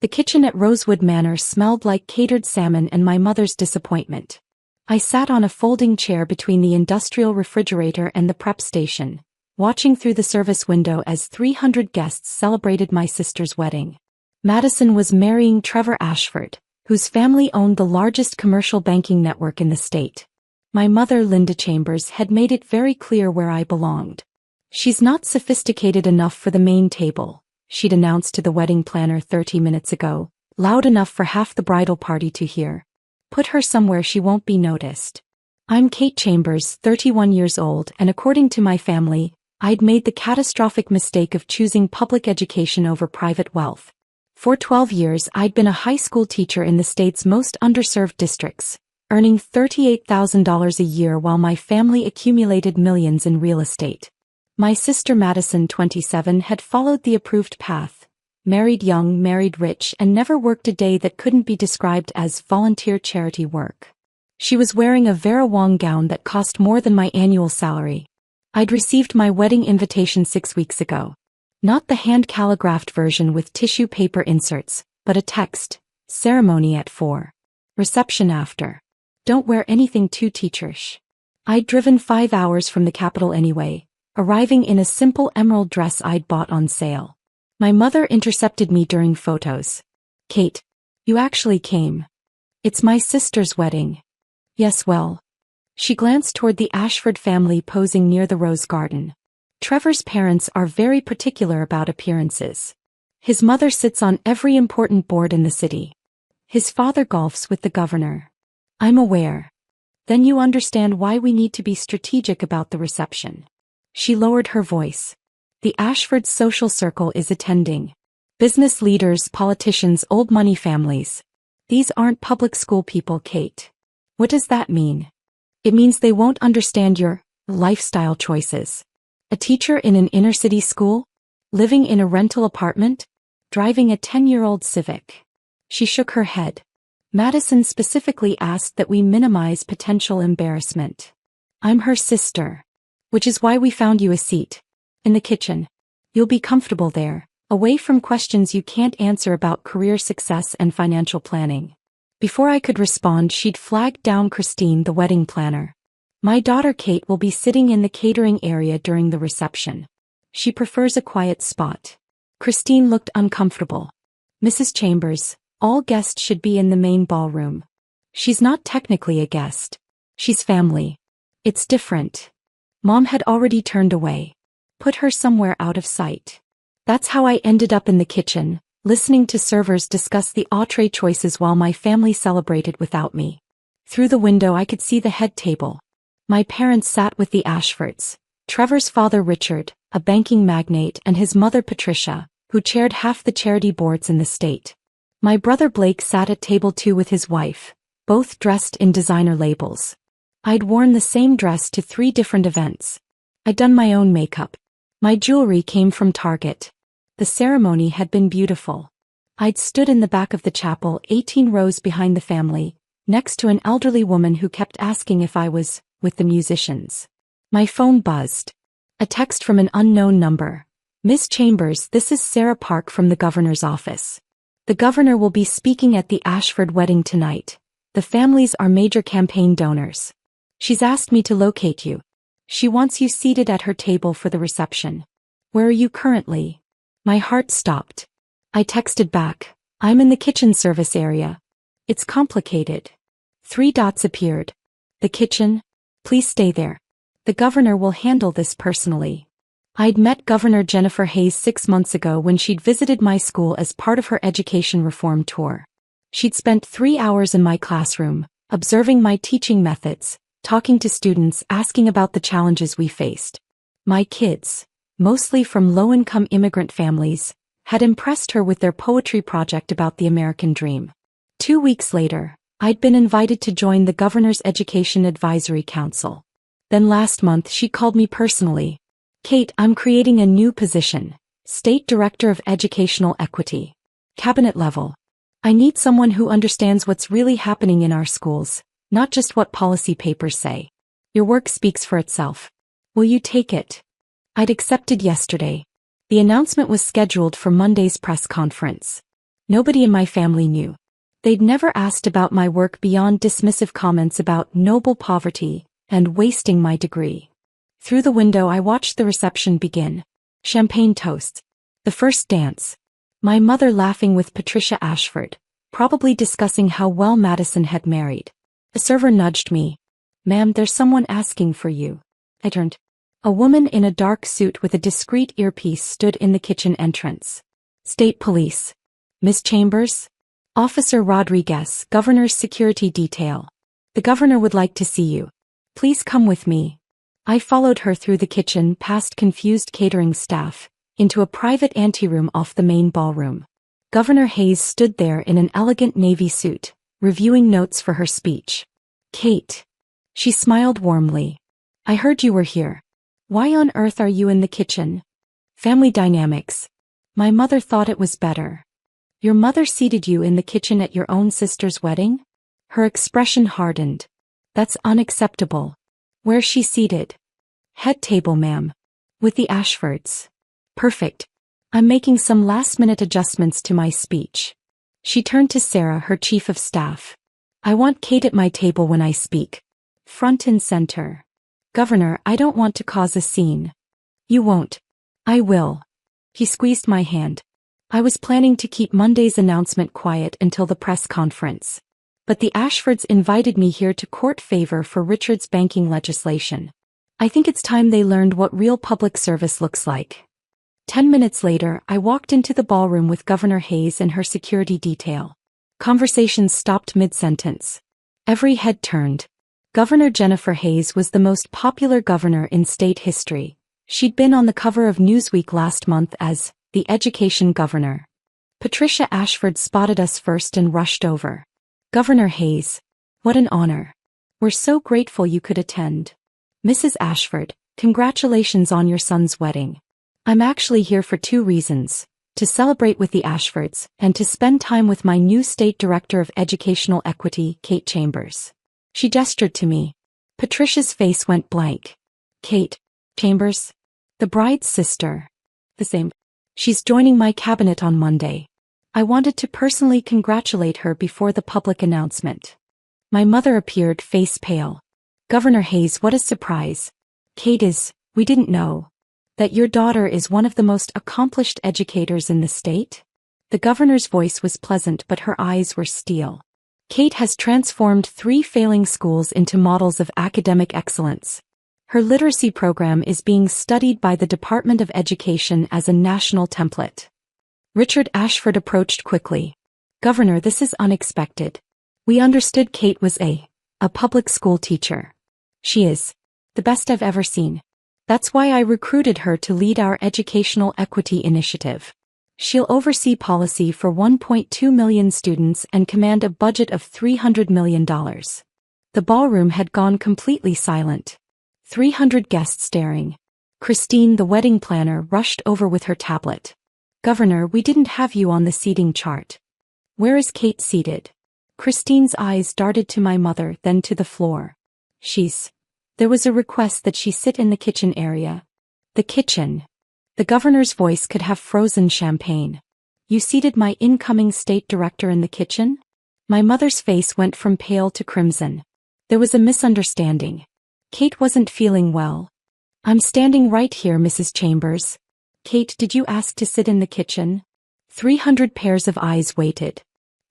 The kitchen at Rosewood Manor smelled like catered salmon and my mother's disappointment. I sat on a folding chair between the industrial refrigerator and the prep station, watching through the service window as 300 guests celebrated my sister's wedding. Madison was marrying Trevor Ashford, whose family owned the largest commercial banking network in the state. My mother, Linda Chambers, had made it very clear where I belonged. "She's not sophisticated enough for the main table," she'd announced to the wedding planner 30 minutes ago, loud enough for half the bridal party to hear. "Put her somewhere she won't be noticed." I'm Kate Chambers, 31 years old, and according to my family, I'd made the catastrophic mistake of choosing public education over private wealth. For 12 years I'd been a high school teacher in the state's most underserved districts, earning $38,000 a year while my family accumulated millions in real estate. My sister Madison, 27, had followed the approved path, married young, married rich, and never worked a day that couldn't be described as volunteer charity work. She was wearing a Vera Wang gown that cost more than my annual salary. I'd received my wedding invitation 6 weeks ago. Not the hand-calligraphed version with tissue paper inserts, but a text: ceremony at 4. Reception after. Don't wear anything too teacherish. I'd driven 5 hours from the capital anyway, arriving in a simple emerald dress I'd bought on sale. My mother intercepted me during photos. "Kate, you actually came. It's my sister's wedding." "Yes, well." She glanced toward the Ashford family posing near the rose garden. Trevor's parents are very particular about appearances. His mother sits on every important board in the city. His father golfs with the governor. "I'm aware. Then you understand why we need to be strategic about the reception." She lowered her voice. "The Ashford social circle is attending. Business leaders, politicians, old money families. These aren't public school people, Kate." "What does that mean?" "It means they won't understand your lifestyle choices. A teacher in an inner-city school? Living in a rental apartment? Driving a 10-year-old Civic?" She shook her head. "Madison specifically asked that we minimize potential embarrassment. I'm her sister. Which is why we found you a seat. In the kitchen. You'll be comfortable there, away from questions you can't answer about career success and financial planning." Before I could respond, she'd flagged down Christine, the wedding planner. "My daughter Kate will be sitting in the catering area during the reception. She prefers a quiet spot." Christine looked uncomfortable. "Mrs. Chambers, all guests should be in the main ballroom." "She's not technically a guest. She's family. It's different." Mom had already turned away. "Put her somewhere out of sight." That's how I ended up in the kitchen, listening to servers discuss the entree choices while my family celebrated without me. Through the window I could see the head table. My parents sat with the Ashfords, Trevor's father Richard, a banking magnate, and his mother Patricia, who chaired half the charity boards in the state. My brother Blake sat at table 2 with his wife, both dressed in designer labels. I'd worn the same dress to 3 different events. I'd done my own makeup. My jewelry came from Target. The ceremony had been beautiful. I'd stood in the back of the chapel 18 rows behind the family, next to an elderly woman who kept asking if I was with the musicians. My phone buzzed. A text from an unknown number. "Miss Chambers, this is Sarah Park from the governor's office. The governor will be speaking at the Ashford wedding tonight. The families are major campaign donors. She's asked me to locate you. She wants you seated at her table for the reception. Where are you currently?" My heart stopped. I texted back, "I'm in the kitchen service area. It's complicated." 3 dots appeared. "The kitchen? Please stay there. The governor will handle this personally." I'd met Governor Jennifer Hayes 6 months ago when she'd visited my school as part of her education reform tour. She'd spent 3 hours in my classroom, observing my teaching methods, talking to students, asking about the challenges we faced. My kids, mostly from low-income immigrant families, had impressed her with their poetry project about the American dream. 2 weeks later, I'd been invited to join the Governor's Education Advisory Council. Then last month she called me personally. "Kate, I'm creating a new position, State Director of Educational Equity. Cabinet level. I need someone who understands what's really happening in our schools, not just what policy papers say. Your work speaks for itself. Will you take it?" I'd accepted yesterday. The announcement was scheduled for Monday's press conference. Nobody in my family knew. They'd never asked about my work beyond dismissive comments about noble poverty and wasting my degree. Through the window I watched the reception begin. Champagne toasts. The first dance. My mother laughing with Patricia Ashford, probably discussing how well Madison had married. A server nudged me. "Ma'am, there's someone asking for you." I turned. A woman in a dark suit with a discreet earpiece stood in the kitchen entrance. "State Police. Miss Chambers?" "Officer Rodriguez, Governor's Security Detail. The governor would like to see you. Please come with me." I followed her through the kitchen past confused catering staff, into a private anteroom off the main ballroom. Governor Hayes stood there in an elegant navy suit, reviewing notes for her speech. "Kate." She smiled warmly. "I heard you were here. Why on earth are you in the kitchen?" "Family dynamics. My mother thought it was better." "Your mother seated you in the kitchen at your own sister's wedding?" Her expression hardened. "That's unacceptable." "Where's she seated?" "Head table, ma'am. With the Ashfords." "Perfect. I'm making some last-minute adjustments to my speech." She turned to Sarah, her chief of staff. "I want Kate at my table when I speak. Front and center." "Governor, I don't want to cause a scene." "You won't." "I will." He squeezed my hand. I was planning to keep Monday's announcement quiet until the press conference. But the Ashfords invited me here to court favor for Richard's banking legislation. I think it's time they learned what real public service looks like. 10 minutes later, I walked into the ballroom with Governor Hayes and her security detail. Conversations stopped mid-sentence. Every head turned. Governor Jennifer Hayes was the most popular governor in state history. She'd been on the cover of Newsweek last month as the education governor. Patricia Ashford spotted us first and rushed over. "Governor Hayes, what an honor. We're so grateful you could attend. Mrs. Ashford, congratulations on your son's wedding. I'm actually here for 2 reasons, to celebrate with the Ashfords and to spend time with my new State Director of Educational Equity, Kate Chambers." She gestured to me. Patricia's face went blank. "Kate Chambers? The bride's sister." "The same. She's joining my cabinet on Monday." I wanted to personally congratulate her before the public announcement. My mother appeared, face pale. "Governor Hayes, what a surprise. We didn't know that your daughter is one of the most accomplished educators in the state?" The governor's voice was pleasant, but her eyes were steel. "Kate has transformed 3 failing schools into models of academic excellence. Her literacy program is being studied by the Department of Education as a national template." Richard Ashford approached quickly. "Governor, this is unexpected. We understood Kate was a public school teacher." "She is. The best I've ever seen. That's why I recruited her to lead our educational equity initiative. She'll oversee policy for 1.2 million students and command a budget of $300 million. The ballroom had gone completely silent. 300 guests staring. Christine, the wedding planner, rushed over with her tablet. "Governor, we didn't have you on the seating chart. Where is Kate seated?" Christine's eyes darted to my mother, then to the floor. There was a request that she sit in the kitchen area." "The kitchen?" The governor's voice could have frozen champagne. "You seated my incoming state director in the kitchen?" My mother's face went from pale to crimson. "There was a misunderstanding. Kate wasn't feeling well." "I'm standing right here, Mrs. Chambers." "Kate, did you ask to sit in the kitchen?" 300 pairs of eyes waited.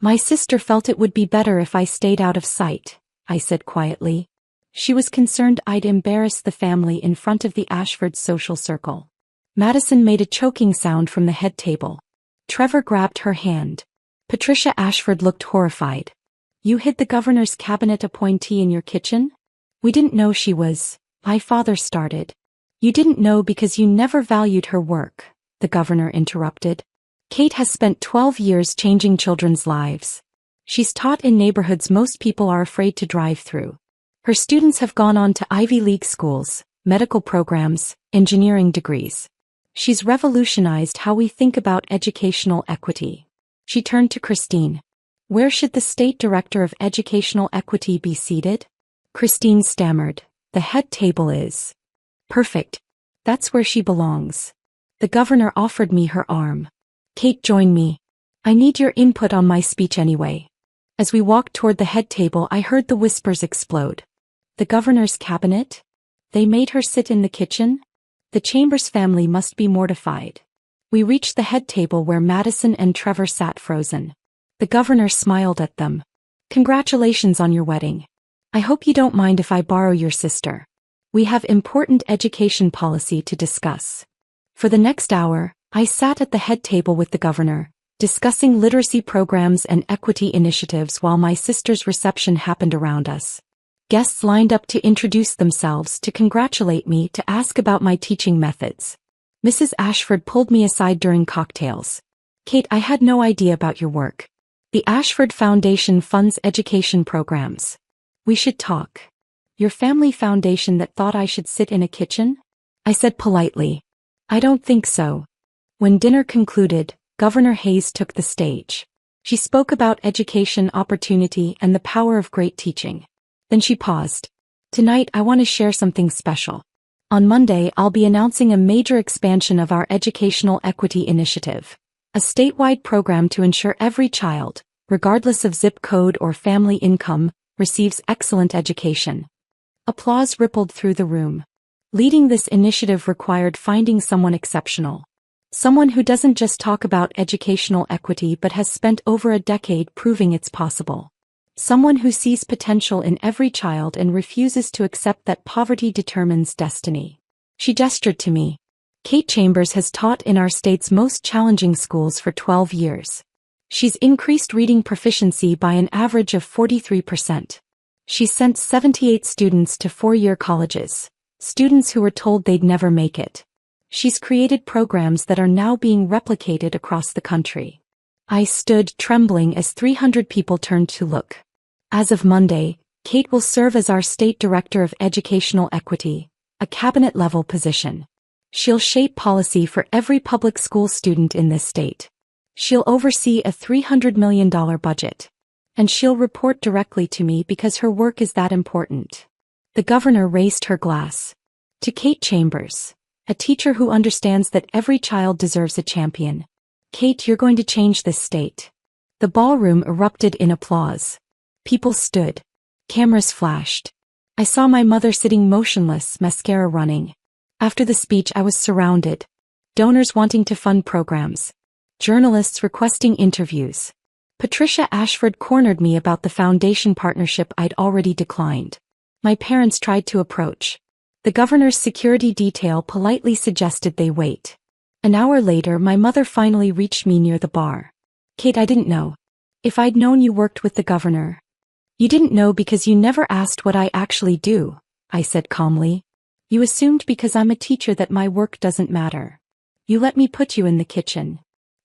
"My sister felt it would be better if I stayed out of sight," I said quietly. She was concerned I'd embarrass the family in front of the Ashford social circle. Madison made a choking sound from the head table. Trevor grabbed her hand. Patricia Ashford looked horrified. "You hid the governor's cabinet appointee in your kitchen?" "We didn't know she was," my father started. "You didn't know because you never valued her work," the governor interrupted. "Kate has spent 12 years changing children's lives. She's taught in neighborhoods most people are afraid to drive through. Her students have gone on to Ivy League schools, medical programs, engineering degrees. She's revolutionized how we think about educational equity." She turned to Christine. "Where should the State Director of Educational Equity be seated?" Christine stammered. "The head table is." "Perfect. That's where she belongs." The governor offered me her arm. "Kate, join me." I need your input on my speech anyway. As we walked toward the head table, I heard the whispers explode. The governor's cabinet? They made her sit in the kitchen? The Chambers family must be mortified. We reached the head table where Madison and Trevor sat frozen. The governor smiled at them. Congratulations on your wedding. I hope you don't mind if I borrow your sister. We have important education policy to discuss. For the next hour, I sat at the head table with the governor, discussing literacy programs and equity initiatives while my sister's reception happened around us. Guests lined up to introduce themselves, to congratulate me, to ask about my teaching methods. Mrs. Ashford pulled me aside during cocktails. Kate, I had no idea about your work. The Ashford Foundation funds education programs. We should talk. Your family foundation that thought I should sit in a kitchen? I said politely. I don't think so. When dinner concluded, Governor Hayes took the stage. She spoke about education opportunity and the power of great teaching. Then she paused. Tonight I want to share something special. On Monday I'll be announcing a major expansion of our Educational Equity Initiative, a statewide program to ensure every child, regardless of zip code or family income, receives excellent education. Applause rippled through the room. Leading this initiative required finding someone exceptional. Someone who doesn't just talk about educational equity but has spent over a decade proving it's possible. Someone who sees potential in every child and refuses to accept that poverty determines destiny. She gestured to me. Kate Chambers has taught in our state's most challenging schools for 12 years. She's increased reading proficiency by an average of 43%. She's sent 78 students to four-year colleges, students who were told they'd never make it. She's created programs that are now being replicated across the country. I stood trembling as 300 people turned to look. As of Monday, Kate will serve as our State Director of Educational Equity, a cabinet-level position. She'll shape policy for every public school student in this state. She'll oversee a $300 million budget. And she'll report directly to me because her work is that important. The governor raised her glass. To Kate Chambers, a teacher who understands that every child deserves a champion. Kate, you're going to change this state. The ballroom erupted in applause. People stood. Cameras flashed. I saw my mother sitting motionless, mascara running. After the speech I was surrounded. Donors wanting to fund programs. Journalists requesting interviews. Patricia Ashford cornered me about the foundation partnership I'd already declined. My parents tried to approach. The governor's security detail politely suggested they wait. An hour later my mother finally reached me near the bar. Kate, I didn't know. If I'd known you worked with the governor. You didn't know because you never asked what I actually do, I said calmly. You assumed because I'm a teacher that my work doesn't matter. You let me put you in the kitchen.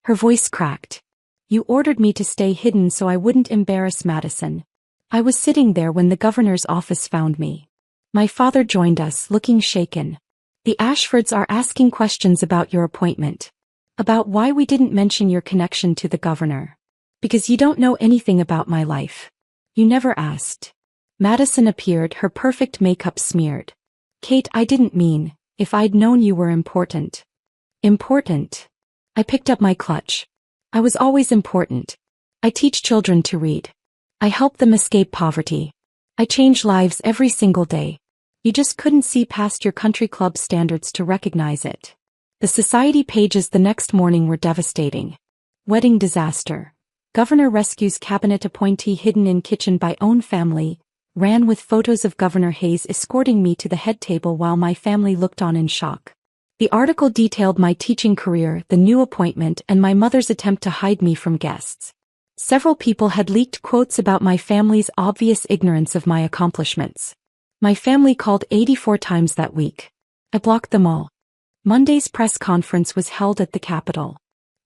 Her voice cracked. You ordered me to stay hidden so I wouldn't embarrass Madison. I was sitting there when the governor's office found me. My father joined us, looking shaken. The Ashfords are asking questions about your appointment. About why we didn't mention your connection to the governor. Because you don't know anything about my life. You never asked. Madison appeared, her perfect makeup smeared. Kate, I didn't mean, if I'd known you were important. Important? I picked up my clutch. I was always important. I teach children to read. I help them escape poverty. I change lives every single day. You just couldn't see past your country club standards to recognize it. The society pages the next morning were devastating. Wedding disaster. Governor rescues cabinet appointee hidden in kitchen by own family, ran with photos of Governor Hayes escorting me to the head table while my family looked on in shock. The article detailed my teaching career, the new appointment, and my mother's attempt to hide me from guests. Several people had leaked quotes about my family's obvious ignorance of my accomplishments. My family called 84 times that week. I blocked them all. Monday's press conference was held at the Capitol.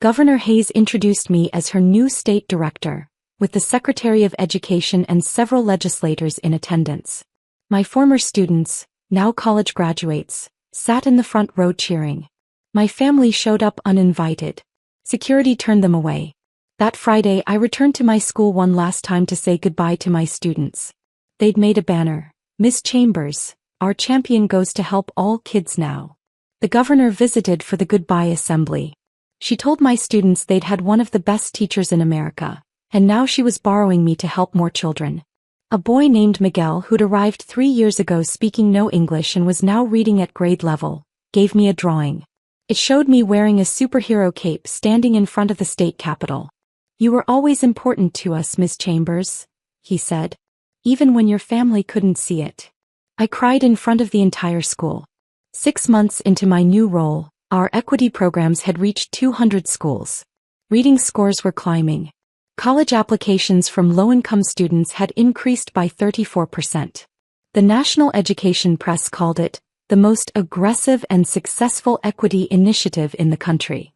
Governor Hayes introduced me as her new state director, with the Secretary of Education and several legislators in attendance. My former students, now college graduates, sat in the front row cheering. My family showed up uninvited. Security turned them away. That Friday I returned to my school one last time to say goodbye to my students. They'd made a banner. Miss Chambers, our champion goes to help all kids now. The governor visited for the goodbye assembly. She told my students they'd had one of the best teachers in America, and now she was borrowing me to help more children. A boy named Miguel, who'd arrived 3 years ago speaking no English and was now reading at grade level, gave me a drawing. It showed me wearing a superhero cape standing in front of the state capitol. "You were always important to us, Miss Chambers," he said. "Even when your family couldn't see it." I cried in front of the entire school. 6 months into my new role, our equity programs had reached 200 schools. Reading scores were climbing. College applications from low-income students had increased by 34%. The National Education Press called it the most aggressive and successful equity initiative in the country.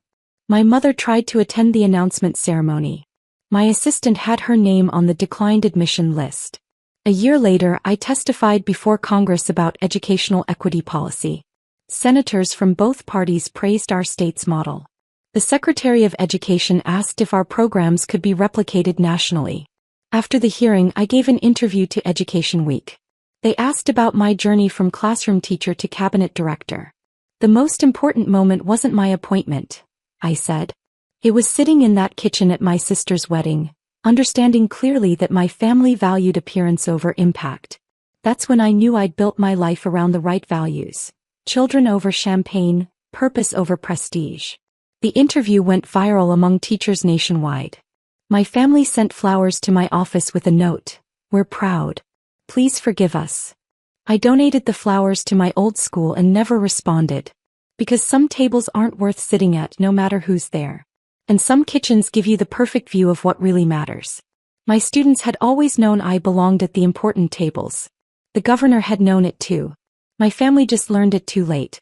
My mother tried to attend the announcement ceremony. My assistant had her name on the declined admission list. A year later, I testified before Congress about educational equity policy. Senators from both parties praised our state's model. The Secretary of Education asked if our programs could be replicated nationally. After the hearing, I gave an interview to Education Week. They asked about my journey from classroom teacher to cabinet director. "The most important moment wasn't my appointment," I said. "It was sitting in that kitchen at my sister's wedding, understanding clearly that my family valued appearance over impact. That's when I knew I'd built my life around the right values. Children over champagne, purpose over prestige." The interview went viral among teachers nationwide. My family sent flowers to my office with a note, "We're proud. Please forgive us." I donated the flowers to my old school and never responded. Because some tables aren't worth sitting at no matter who's there. And some kitchens give you the perfect view of what really matters. My students had always known I belonged at the important tables. The governor had known it too. My family just learned it too late.